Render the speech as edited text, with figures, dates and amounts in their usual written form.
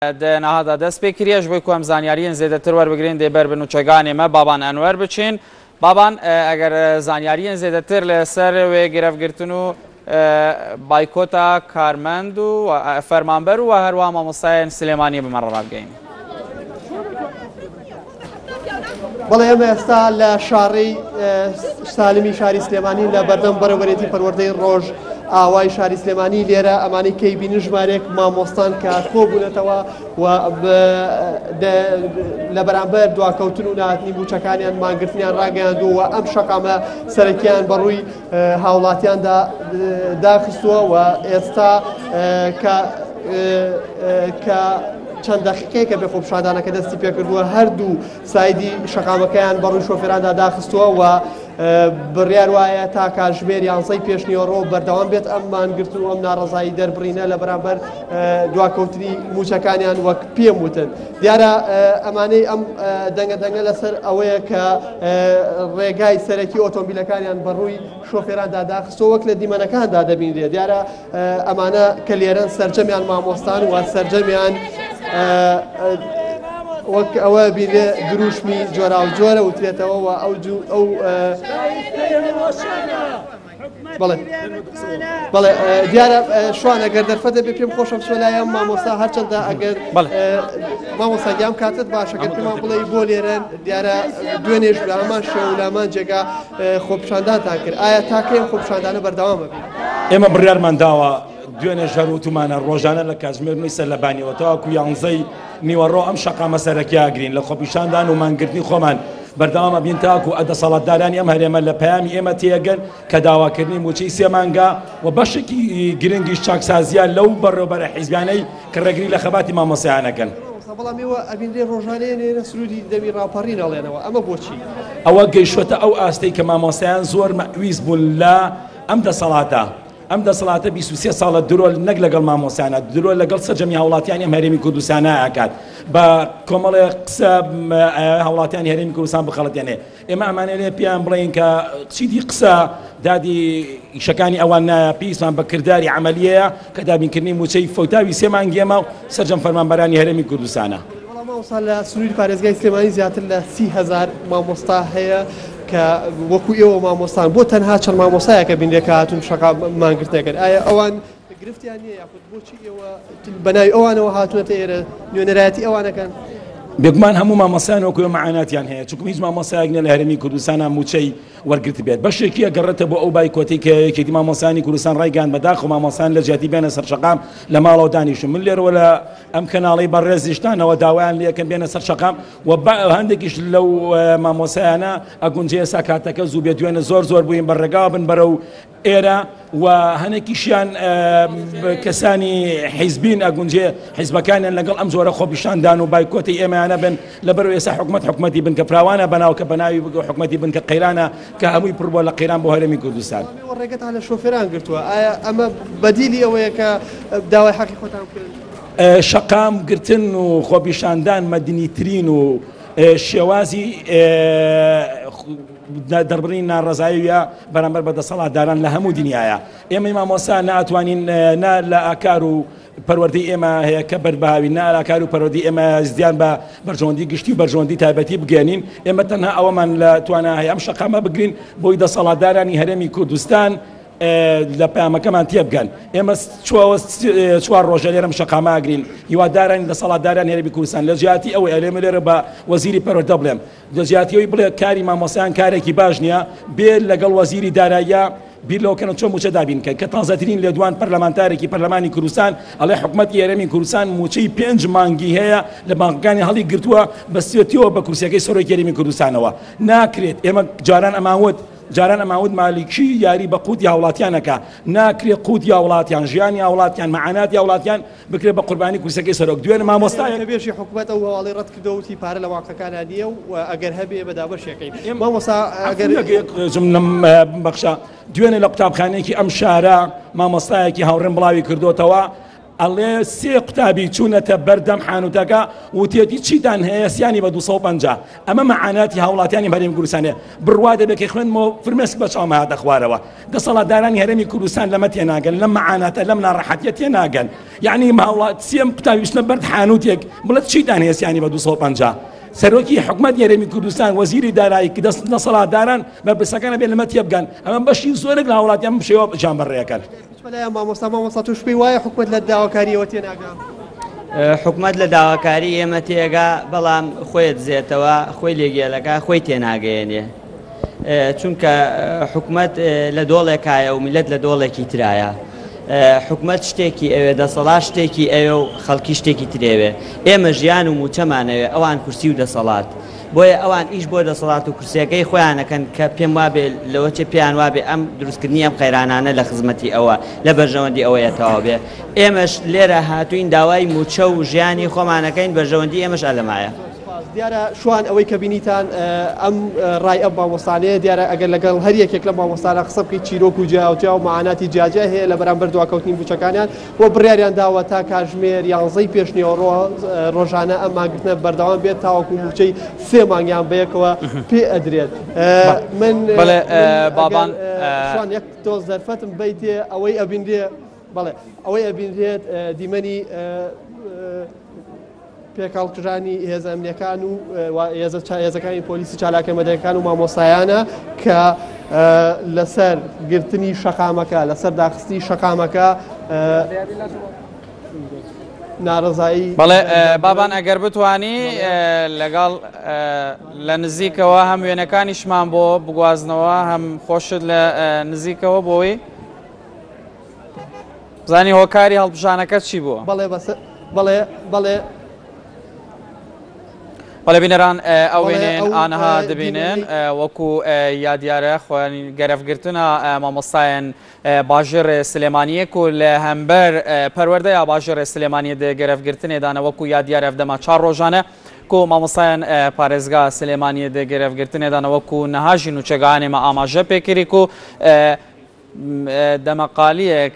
نهادا دەست پێ کریەش بۆی کوم زانیاریان زێدەتر وەربگرین دێبەر بنوچەکانێمە بابان ئەنوەر بچین بابان ئەگەر زانیاریان زێدەتر لەسەر وێ گرەفگرتن و بایکۆتا کارمەند و فەرمانبەر و هەروە مامۆستایان سلێمانی بمەڕەڕابگەین. بەڵێ ئێمە ئێستا لە شارەی سالمی شاری سلێمانی لە بەردەم بەرەوەرێتی پەروەردەی ڕۆژ ئاوای شاری سلێمانی لێرە ئەمانەی کەیبینی ژمارێک مامۆستان کە کۆبوونەتەوە و لە بەرامبەر دواکەوتن و نهاتنی بووچەکانیان مانگرتنیان ڕاگەیاندووە و ئەم شەقامە سەرەکیان بەڕووی هاوڵاتیاندا داخستووە و ئێستا کە چەند دەقیقەیەکە بێ خۆپیشاندانەکە دەستی پێکردووە هەردوو سایدی شەقامەکەیان بەڕووی شۆفێراندا داخستووە و بڕیار وایە تا کاتژمێر 11 پێشنیوەڕۆ بەردەوام بێت ئەم مانگرتن و ئەم ناڕەزایی دەربڕینە لە بەرامبەر دواکەوتنی موچەکانیان وەک پێم وتن. دیارە ئەمانەی ئەم دەنگە لەسەر ئەوەیە کە ڕێگای سەرەکی ئۆتۆمبیلەکانیان بەڕووی شۆفێراندا داخستەوە وەک لە دیمەنەکاندا دەبینرێت. دیارە ئەمانە کە لێرەن سەرجەمیان مامۆستان و سەرجەمیان وەک ئەوە بینێ دروشمی جۆرا و جۆرە وترێتەوە و ئەو بەڵێ دیارە شوان ئەگەر دەرفەتە بێ پێم خۆشە بچۆلایە مامۆستا هەرچەندە ئەگەر مامۆستاگیام کاتت باشەکەت پێمان بڵێ بۆ لێرەن دیارە دوێنێژ لامان شێ و لامان جێگا خۆپیشاندانتان کرد. ئایا تاکەم خۆپیشاندانە بەردەوامە بێت؟ ئێمە بڕیارمان داوە دوێنێ ژەر وتمانە ڕۆژانە لە کاتژمێر سەر لە بانیەوەتەوە کو 11 نیوەڕۆ ئەم شەقامە سەرەکیاگرین لە خۆپیشاندان و مانگرتنی خۆمان بەردەوامە بین تاکو ئەدەسەڵاتدارانی ئەم هەرێمە لە پەیامی ئێمە تێگەن کە داواکردنی موچەی سێمانگا و بەشێکی گرنگیش چاکسازیان لەو بەڕێوەبەرە حیزبیانەی کە ڕێگری لە خەباتی مامۆستایانەکەن. بەڵام ئێوە ئەبینرێ ڕۆژانەیە نێرە سرودی دەمی ڕاپەڕی ناڵێنەوە ئەمە بۆچی؟ ئەوە گەیشتە ئەو ئاستەی کە مامۆستایان زۆر مەویست بوون لە ئەم دەسەڵاتە. ئەم دەسەڵاتە 23 ساڵە درۆ نەک لەگەڵ مامۆستایانە درۆ لەگەڵ سەرجەمی هاوڵاتیانی ئەم هەرێمی کوردستانە ئاکات بە کۆمەڵێ قسە هاوڵاتیانی هەرێمی کوردستان بخەڵەتێنێ. ئێمە ئەمانە لێ پیان بڵێن کە چیدی قسە دادی ئیشەکانی ئەوان نایە پیسمان بە کردداری عملیەیە کە دابینکردنی موچەی فەوتاوی سێمانگێمە و سەرجەم فەرمانبەرانی هەرێمی کوردستانە. مامۆستا لە سنووری پارێزگای سلێمانی زیاتر لە 30,000 مامۆستا هەیە کە وەکو ئێوە مامۆستان بۆ تەنها چەند مامۆستایەکە بینێکە هاتوون شەقا مانگرتنەکەن. ئایا ئەوان گرفتیان نییە یاخود بۆچی ئێوە بەناوی ئەوانەوە هاتوونەتە ئێرە نوێنەرایەتی ئەوانەکەن؟ بێگومان هەموو مامۆستایان وەکو مەعاناتیان هەیە چونکە هیچ مامۆستایەک نە لە هەرێمی کوردستانە موچەی وەرگرت بێت. بەشێکی ئەگەڕێتە بۆ ئەو بایکۆتەی کە یەکێتی مامۆستایانی کوردستان ڕایگەیاند بەداخ و مامۆستایان لە جیاتی بێنە سەر شەقام لە ماڵەوە دانیشتون. من لێرەوە لە ئەم کەناڵەی بەڕێزیشتانەوە داوایان لە یەکەم بێنە سەر شەقام و هەندێکیش لەو مامۆستایانە ئەگونجێ ئێستا کاتەکە زوو بێت دوێنە زۆر بووین بەڕێگاوە بن بەرەو ئێرە و هەنێکیشیان کەسانی حیزبین ئەگونجێ حیزبەکانیان لەگەڵ ئەم زۆرە خۆپیشاندان و بایکۆتی ئێمەیانە بن لەبەرەوە ئێستا حکومەتی بن کە فراوانە بەناو کە بەناوی حکومەتی بن کە قەیرانە کە هەمووی پڕبووە لە قەیران بۆ هەرێمی کوردستان. ڕێگەتان لە شۆفێران گرتووە ئایا ئەمە بەدیلی ئەوەیە کە داوای حەقی خۆتان بکردن؟ شەقام گرتن و خۆپیشاندان مەدنیترین و شێوازی دەربڕین ناڕەزاییە بەرامبەر بەدەسەڵاتداران لە هەموو دنیاە. ئێمەی مامۆستا ناتوانین نا لە ئاکار و پەروەردەی ئێمە هەیە کە بەرباوی نا لە ئاکار و پەروەردەی ئێمە زیان بە بەرژەوەندی گشتی و بەرژەوەندی تایبەتی بگەێنین. ئێمە تەنها ئەوەمان لە توانە هەیە ئەم شەقامە بگرین بۆی دەسەڵاتدارانی هەرێمی کوردستان لە پامەکەمان تێبگەن. ئێمە چوار ڕۆژە لێرەم شەقاماگرین هیوادارانی دەسەڵاتدارانی هەرێمی کوردستان لە جیاتی ئەوەی ئەلێمە لێرە بە وەزیری پەروەردە بڵێم لە جیاتیەوەی بڵێ کاری مامۆستایان کارێکی باش نییە بێت لەگەڵ وەزیری داراییە بیرلەوەکەن چۆن موچە دابینکە کە تازەترین لە دوان پەرلەمانتارێکی پەرلەمانی کوردستان ئەڵێ حکومەتی هەرێمی کوردستان موچەی 5 مانگی هەیە لە بانکەکانی هەڵی گرتووە بەستێتیەوە بە کورسیەکەی سەرۆکی هەرێمی کوردستانەوە ناکرێت. ئێمە جاران ئەماوت مالیکی یاری بە قوتی هاوڵاتیانەکە ناکرێت قوتی هاوڵاتیان ژیانی هاوڵاتیان مەعاناتی هاوڵاتیان بکرێت بە قوربانی کورسەکەی سەرۆک. دوێنێ مامۆستایان بێژی حکومەت ئەو هەواڵی ڕەت کردەوتی پارە لە واقعەکانە نییە و ئەگەر هەبێ بەدابەشێکەکەین. مامۆستا ئەگەر بەخشە دوێنێ لە قوتابخانەیەکی ئەم شارە مامۆستایەکی هاوڕێم بڵاوی کردوتەوە ئەڵێ سێ قوتابی چوونەتە بەردەم حانوتەکە و تێتی چیتان هەیە سیانی بە 250 ئەمە مەعاناتی هاوڵاتیانی هەرێمی کوردستانێ بڕوا دەبێت کە خوێنمەوە فرمێسک بە چاومە هاتە خوارەوە دەسەڵاتدارانی هەرێمی کوردستان لەمە تێناگەن لەم مەعاناتە لەم ناڕەحەتیە تێناگەن یعنی هاوڵات سێم قوتابی بچنە بەرد حانوتێک بڵێت چیتان هەیە سیانی بە 250 سەرۆکی حکومەت یاریمی کوردستان وەزیری دارایی کە دەست دەسەڵاتداران بەرپرسەکانە بێت لەمە تێبگەن ئەمە بەشی زۆرێک لە هاوڵاتیان شێوە جانبەڕێەکەن مامۆستا توش پێی وایە حکومەت لە داواکاریەوە تێناگەم حکومت لە داواکاری ئێمە تێگا بەڵام خۆی دزێتەوە خۆی لێگێلەکە خۆی تێناگەیەنێ چونکە حکومت لە دۆڵێکایە و میلەت لە دۆڵێکی ترایە حکومت شتێکی ئەوێ دەسەڵات شتێکی ئەوێ و خەڵکی شتێکی ترێوێ ئێمە ژیان و موچەمانەوێ ئەوان کورسی و دەسەڵات بۆیە ئەوان ئیش بۆ دەسەڵات و کورسیەکەی خۆیانەکەن کە پێم وابێ لەوە چێ پێیان وابێ ئەم دروستکردنی ئەم قەیرانانە لە خزمەتی ئەوە لە بەرژەوەندی ئەوەیەتەوە بێ ئێمەش لێرە هاتوین داوای موچە و ژیانی خۆمانەکەین بەرژەوەندی ئێمەش ئەلەمایە دیارە شوان ئەوەی کە بینیتان ئەم ڕای ئەم مامۆستانەیە دیارە ئەگەر لەگەڵ هەر یەکێک لە مامۆستانە قسە بکەیت چیرۆک و جیاوجیا و معاناتی جیاجیا هەیە لە بەرامبەر دواکەوتنی بچەکانیان بۆ بڕیاریان داوە تا کاتژمێر 11 پێشنیوە ڕۆژانە ئەم ماگرتنە بەردەوام بێت تاوەکو موچەی 3 مانگیان بەیەکەوە پێ ئەدرێت من بابان شوان یەک تۆز دەرفەتم بیتێ ئەوەی ئەبینرێ بەڵێ ئەوەی ئەبینرێت دیمەنی پێکاڵکرانی هێزە ئەمنیەکان و هێزەکانی پۆلیسی چالاکە مەدەیەکان و مامۆستایانە کە لەسەر گرتنی شەقامەکە لەسەر داخستی شەقامەکە ناڕزایی بەڵێ بابان ئەگەر بتوانی لەگەڵ لە نزیکەوە هەم وێنەکانیشمان بۆ بگوازنەوە هەم خۆشت لە نزیکەوە بۆی بزانی هۆکاری هەڵبژانەکە چی بووە بەڵێ بەڵێ بینەران ئەو وێنێن ئانەها دەبینن وەکو یادیارە خوێنی گەرەفگرتنە مامۆستایان باژێر سلێمانیەک و لە هەمبەر پەروەردەیە باژێر سلێمانی گەرەفگرتنێدانە وەکو یادیارە ئەفدەما 4 ڕۆژانە کو مامۆستایان پارێزگا سلێمانی گەرەفگرتنێدانە وەکو نەهاژی نوچەگانێمە ئاماژە پێکردی و دەمەقالیەک